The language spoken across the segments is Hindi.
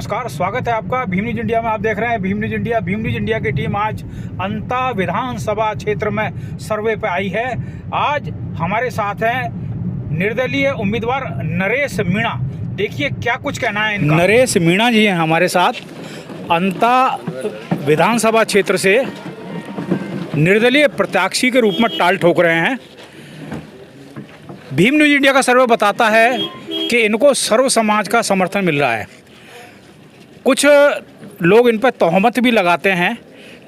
नमस्कार, स्वागत है आपका भीम न्यूज इंडिया में। आप देख रहे हैं Bhim news India. Bhim news India की टीम आज अंता विधानसभा क्षेत्र में सर्वे पे आई है। आज हमारे साथ हैं निर्दलीय उम्मीदवार नरेश मीणा। देखिए क्या कुछ कहना है इनका। नरेश मीणा जी हैं हमारे साथ, अंता विधानसभा क्षेत्र से निर्दलीय प्रत्याशी के रूप में टाल ठोक रहे हैं। भीम न्यूज इंडिया का सर्वे बताता है कि इनको सर्व समाज का समर्थन मिल रहा है। कुछ लोग इन पर तोहमत भी लगाते हैं,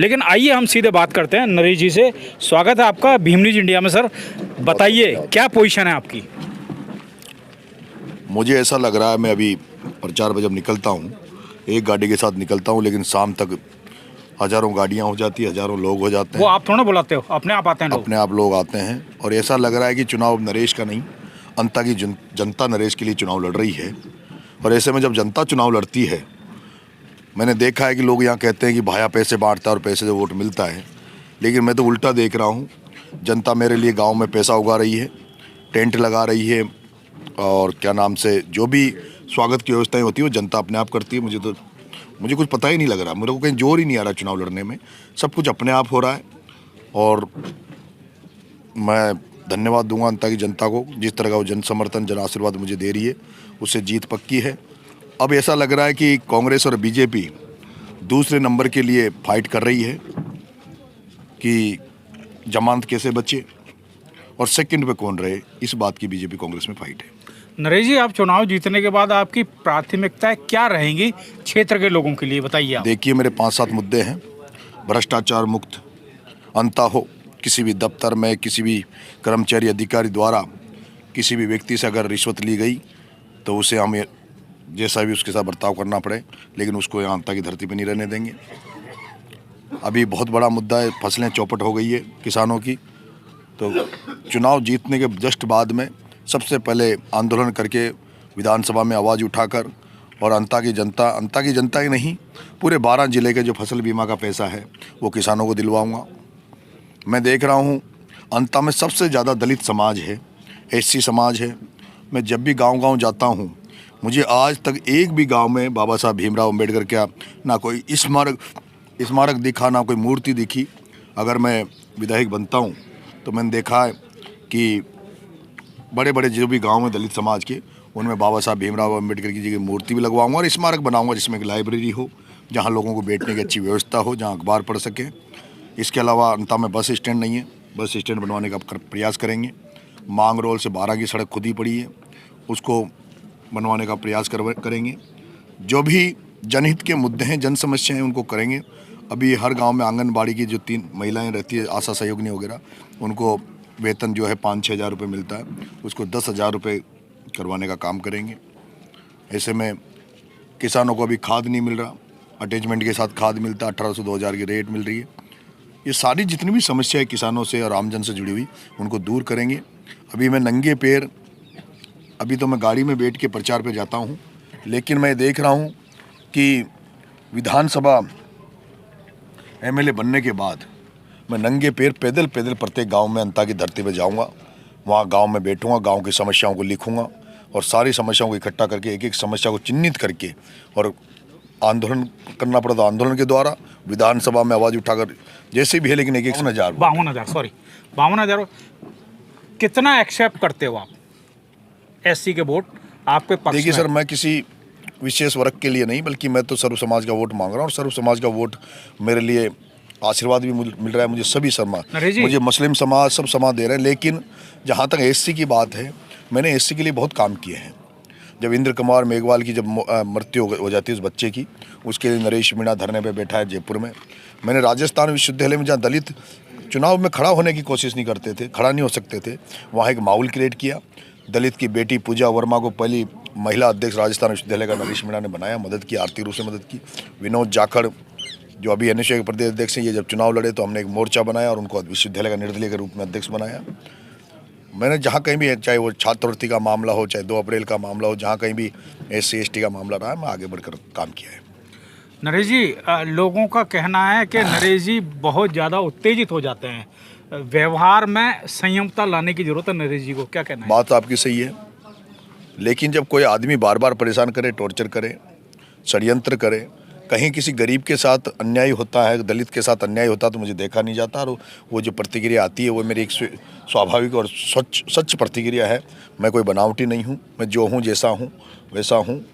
लेकिन आइए हम सीधे बात करते हैं नरेश जी से। स्वागत है आपका भीम न्यूज इंडिया में। सर बताइए क्या पोजीशन है आपकी। मुझे ऐसा लग रहा है, मैं अभी प्रचार पर जब निकलता हूँ एक गाड़ी के साथ निकलता हूँ, लेकिन शाम तक हज़ारों गाड़ियाँ हो जाती है, हज़ारों लोग हो जाते हैं। वो आप थोड़ा बुलाते हो, अपने आप आते हैं लोग। अपने आप लोग आते हैं और ऐसा लग रहा है कि चुनाव नरेश का नहीं, अंता की जनता नरेश के लिए चुनाव लड़ रही है। और ऐसे में जब जनता चुनाव लड़ती है, मैंने देखा है कि लोग यहाँ कहते हैं कि भाया पैसे बांटता है और पैसे से वोट मिलता है, लेकिन मैं तो उल्टा देख रहा हूँ। जनता मेरे लिए गांव में पैसा उगा रही है, टेंट लगा रही है, और क्या नाम से जो भी स्वागत की व्यवस्थाएं होती है वो जनता अपने आप करती है। मुझे कुछ पता ही नहीं लग रहा, मेरे को कहीं जोर ही नहीं आ रहा चुनाव लड़ने में। सब कुछ अपने आप हो रहा है और मैं धन्यवाद दूंगा अंता की जनता को। जिस तरह का वो जन समर्थन, जन आशीर्वाद मुझे दे रही है, उससे जीत पक्की है। अब ऐसा लग रहा है कि कांग्रेस और बीजेपी दूसरे नंबर के लिए फाइट कर रही है कि जमानत कैसे बचे और सेकंड पे कौन रहे, इस बात की बीजेपी कांग्रेस में फाइट है। नरेश जी, आप चुनाव जीतने के बाद आपकी प्राथमिकताएं क्या रहेंगी क्षेत्र के लोगों के लिए, बताइए आप। देखिए, मेरे 5-7 मुद्दे हैं। भ्रष्टाचार मुक्त अंता हो। किसी भी दफ्तर में किसी भी कर्मचारी अधिकारी द्वारा किसी भी व्यक्ति से अगर रिश्वत ली गई तो उसे हमें जैसा भी उसके साथ बर्ताव करना पड़े, लेकिन उसको यहाँ अंता की धरती पर नहीं रहने देंगे। अभी बहुत बड़ा मुद्दा है, फसलें चौपट हो गई है किसानों की। तो चुनाव जीतने के जस्ट बाद में सबसे पहले आंदोलन करके विधानसभा में आवाज़ उठाकर और अंता की जनता ही नहीं, पूरे 12 जिले के जो फसल बीमा का पैसा है वो किसानों को दिलवाऊंगा। मैं देख रहा हूँ अंता में सबसे ज़्यादा दलित समाज है, एससी समाज है। मैं जब भी गांव जाता हूँ, मुझे आज तक एक भी गांव में बाबा साहब भीमराव अम्बेडकर का ना कोई स्मारक दिखा, ना कोई मूर्ति दिखी। अगर मैं विधायक बनता हूँ तो मैंने देखा है कि बड़े बड़े जो भी गांव में दलित समाज के, उनमें बाबा साहब भीमराव अम्बेडकर की जगह मूर्ति भी लगवाऊंगा और स्मारक बनाऊंगा, जिसमें एक लाइब्रेरी हो, जहां लोगों को बैठने की अच्छी व्यवस्था हो, जहां अखबार पढ़ सकें। इसके अलावा अंता में बस स्टैंड नहीं है, बस स्टैंड बनवाने का प्रयास करेंगे। मांगरोल से 12 की सड़क खुद ही पड़ी है, उसको बनवाने का प्रयास करेंगे। जो भी जनहित के मुद्दे हैं, जन समस्याएँ, उनको करेंगे। अभी हर गाँव में आंगनबाड़ी की जो 3 महिलाएँ रहती है, आशा सहयोगिनी वगैरह, उनको वेतन जो है 5-6 हज़ार रुपये मिलता है, उसको 10,000 रुपये करवाने का काम करेंगे। ऐसे में किसानों को अभी खाद नहीं मिल रहा, अटैचमेंट के साथ खाद मिलता है, 1800-2000 की रेट मिल रही है। ये सारी जितनी भी समस्याएं किसानों से और आमजन से जुड़ी हुई, उनको दूर करेंगे। अभी मैं नंगे पैर, अभी तो मैं गाड़ी में बैठ के प्रचार पे जाता हूँ, लेकिन मैं देख रहा हूँ कि विधानसभा एमएलए बनने के बाद मैं नंगे पैर पैदल प्रत्येक गांव में अंता की धरती पर जाऊंगा। वहाँ गांव में बैठूंगा, गांव की समस्याओं को लिखूंगा और सारी समस्याओं को इकट्ठा करके एक एक समस्या को चिन्हित करके और आंदोलन करना पड़ा तो आंदोलन के द्वारा, विधानसभा में आवाज़ उठाकर, जैसे भी है, लेकिन एक 52,000 कितना एक्सेप्ट करते हो आप एससी के वोट आपके पक्ष में? देखिए सर, मैं किसी विशेष वर्ग के लिए नहीं, बल्कि मैं तो सर्व समाज का वोट मांग रहा हूँ और सर्व समाज का वोट मेरे लिए आशीर्वाद भी मिल रहा है। मुझे सभी समाज, मुझे मुस्लिम समाज, सब समाज दे रहे हैं। लेकिन जहाँ तक एससी की बात है, मैंने एससी के लिए बहुत काम किए हैं। जब इंद्र कुमार मेघवाल की जब मृत्यु हो जाती है उस बच्चे की, उसके लिए नरेश मीणा धरने पे बैठा है जयपुर में। मैंने राजस्थान विश्वविद्यालय में, जहाँ दलित चुनाव में खड़ा होने की कोशिश नहीं करते थे, खड़ा नहीं हो सकते थे, वहाँ एक माहौल क्रिएट किया। दलित की बेटी पूजा वर्मा को पहली महिला अध्यक्ष राजस्थान विश्वविद्यालय का नरेश मीणा ने बनाया, मदद की, आर्थिक रूप से मदद की। विनोद जाखड़ जो अभी एनएसयू के प्रदेश अध्यक्ष हैं, ये जब चुनाव लड़े तो हमने एक मोर्चा बनाया और उनको विश्वविद्यालय का निर्दलीय के रूप में अध्यक्ष बनाया। मैंने जहाँ कहीं भी, चाहे वो छात्रवृत्ति का मामला हो, चाहे 2 अप्रैल का मामला हो, जहाँ कहीं भी SC ST का मामला रहा है, मैं आगे बढ़कर काम किया है। नरेश जी, लोगों का कहना है कि नरेश जी बहुत ज़्यादा उत्तेजित हो जाते हैं, व्यवहार में संयमता लाने की जरूरत है नरेश जी को, क्या कहना है? बात आपकी सही है, लेकिन जब कोई आदमी बार बार परेशान करे, टॉर्चर करे, षड्यंत्र करे। कहीं किसी गरीब के साथ अन्याय होता है, दलित के साथ अन्याय होता है तो मुझे देखा नहीं जाता, और वो जो प्रतिक्रिया आती है वो मेरी एक स्वाभाविक और सच प्रतिक्रिया है। मैं कोई बनावटी नहीं हूँ, मैं जो हूँ जैसा हूँ वैसा हूँ।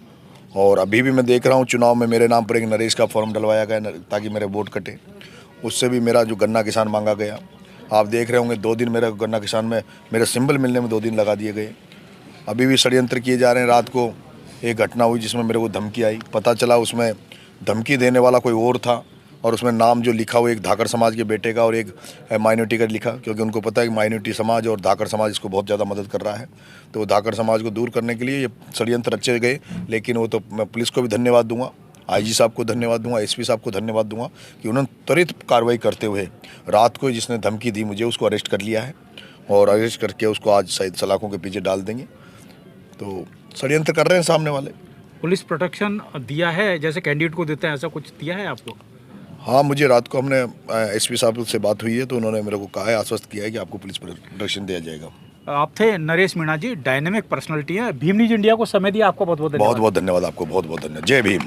और अभी भी मैं देख रहा हूँ चुनाव में मेरे नाम पर एक नरेश का फॉर्म डलवाया गया ताकि मेरे वोट कटे, उससे भी मेरा जो गन्ना किसान मांगा गया। आप देख रहे होंगे 2 दिन मेरा गन्ना किसान में मेरे सिंबल मिलने में 2 दिन लगा दिए गए। अभी भी षड्यंत्र किए जा रहे हैं। रात को एक घटना हुई जिसमें मेरे को धमकी आई, पता चला उसमें धमकी देने वाला कोई और था, और उसमें नाम जो लिखा वो एक धाकड़ समाज के बेटे का और एक माइनॉरिटी का लिखा, क्योंकि उनको पता है कि माइनॉरिटी समाज और धाकड़ समाज इसको बहुत ज़्यादा मदद कर रहा है। तो धाकड़ समाज को दूर करने के लिए ये षड्यंत्र रचे गए। लेकिन वो तो मैं पुलिस को भी धन्यवाद दूंगा, IG साहब को धन्यवाद दूंगा, SP साहब को धन्यवाद दूंगा कि उन्होंने त्वरित कार्रवाई करते हुए रात को जिसने धमकी दी मुझे उसको अरेस्ट कर लिया है, और अरेस्ट करके उसको आज शायद सलाखों के पीछे डाल देंगे। तो षड्यंत्र कर रहे हैं सामने वाले। पुलिस प्रोटेक्शन दिया है जैसे कैंडिडेट को देते हैं, ऐसा कुछ दिया है आपको? हाँ, मुझे रात को हमने SP साहब से बात हुई है तो उन्होंने मेरे को कहा है, आश्वस्त किया है कि आपको पुलिस प्रोटेक्शन दिया जाएगा। आप थे नरेश मीणा जी, डायनेमिक पर्सनालिटी है। भीम न्यूज इंडिया को समय दिया, आपको बहुत बहुत धन्यवाद। बहुत बहुत धन्यवाद आपको, बहुत बहुत धन्यवाद। जय भीम।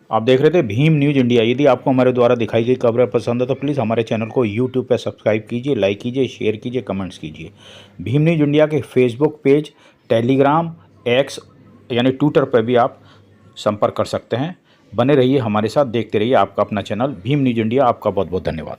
आप देख रहे थे भीम न्यूज इंडिया। यदि आपको हमारे द्वारा दिखाई गई खबरें पसंद है तो प्लीज़ हमारे चैनल को यूट्यूब पर सब्सक्राइब कीजिए, लाइक कीजिए, शेयर कीजिए, कमेंट्स कीजिए। भीम न्यूज इंडिया के फेसबुक पेज, टेलीग्राम, X यानी ट्विटर पर भी आप संपर्क कर सकते हैं। बने रहिए हमारे साथ, देखते रहिए आपका अपना चैनल भीम न्यूज इंडिया। आपका बहुत बहुत धन्यवाद।